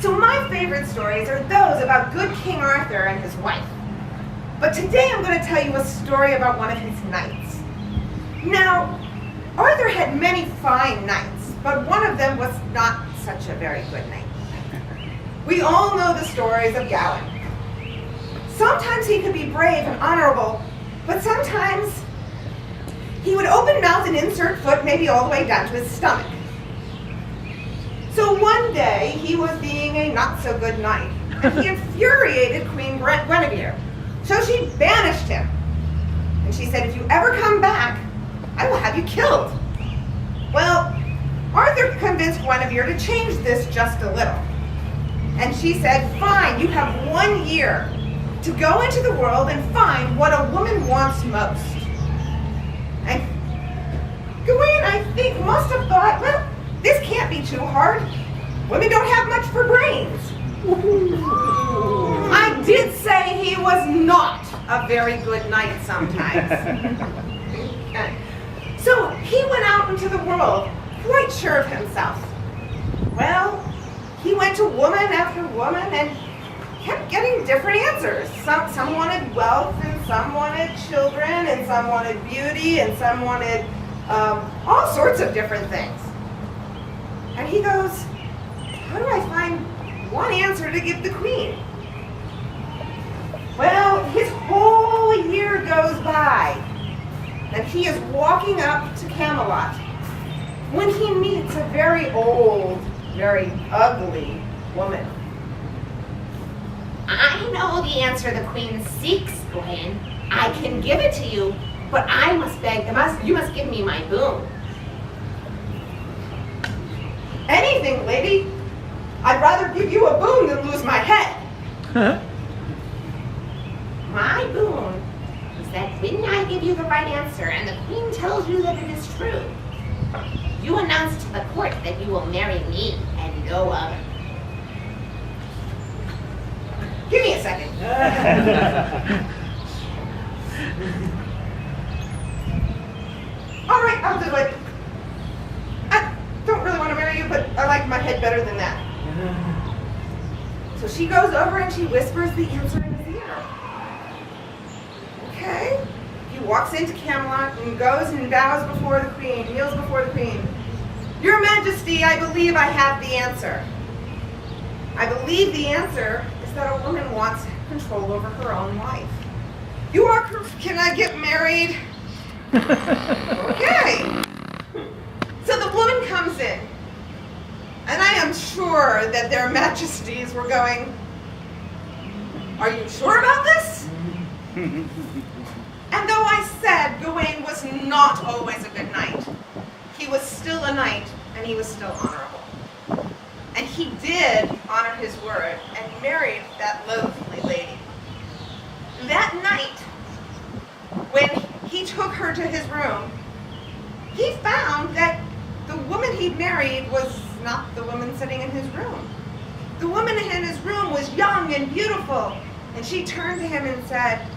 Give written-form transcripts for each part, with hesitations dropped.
So my favorite stories are those about good King Arthur and his wife. But today I'm going to tell you a story about one of his knights. Now, Arthur had many fine knights, but one of them was not such a very good knight. We all know the stories of Gawain. Sometimes he could be brave and honorable, but sometimes he would open mouth and insert foot maybe all the way down to his stomach. So one day, he was being a not-so-good knight, and he infuriated Queen Guinevere. So she banished him. And she said, if you ever come back, I will have you killed. Well, Arthur convinced Guinevere to change this just a little. And she said, fine, you have 1 year to go into the world and find what a woman wants most. And Gawain, I think, must have thought, well, this can't be too hard. Women don't have much for brains. I did say he was not a very good knight sometimes. So he went out into the world, quite sure of himself. Well, he went to woman after woman and kept getting different answers. Some wanted wealth, and some wanted children, and some wanted beauty, and some wanted all sorts of different things. And he goes, how do I find one answer to give the queen? Well, his whole year goes by, and he is walking up to Camelot when he meets a very old, very ugly woman. I know the answer the queen seeks, Gawain. I can give it to you, but I must beg, you must give me my boon. Anything, lady. I'd rather give you a boon than lose my head. Huh? My boon is that when I give you the right answer and the queen tells you that it is true, you announce to the court that you will marry me and no other. Give me a second. All right, I'll do it. I don't really want to marry you, but I like my head better than that. So she goes over and she whispers the answer in his ear. Okay. He walks into Camelot and goes and bows before the queen, kneels before the queen. Your Majesty, I believe I have the answer. I believe the answer is that a woman wants control over her own life. You are correct. Can I get married? Okay. So the woman comes in, and I am sure that their majesties were going, are you sure about this? And though I said Gawain was not always a good knight, he was still a knight, and he was still honorable. And he did honor his word and married that Loathly lady. That night, when he took her to his room, he found that the woman he'd married was not the woman sitting in his room. The woman in his room was young and beautiful, and she turned to him and said,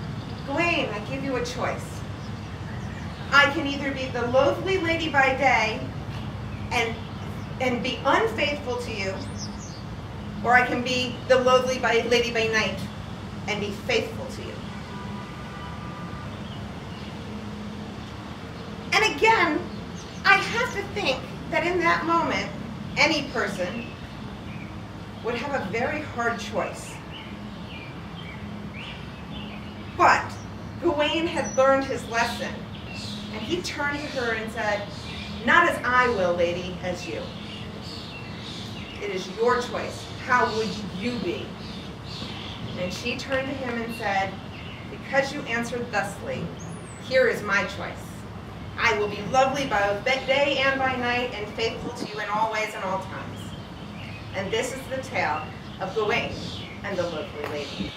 Gawain, I give you a choice. I can either be the Loathly lady by day and be unfaithful to you, or I can be the Loathly lady by night and be faithful to you. And again, I have to think that in that moment, any person would have a very hard choice. But Gawain had learned his lesson, and he turned to her and said, not as I will, lady, as you. It is your choice. How would you be? And she turned to him and said, because you answered thusly, here is my choice. I will be lovely both day and by night, and faithful to you in all ways and all times. And this is the tale of Gawain and the Loathly lady.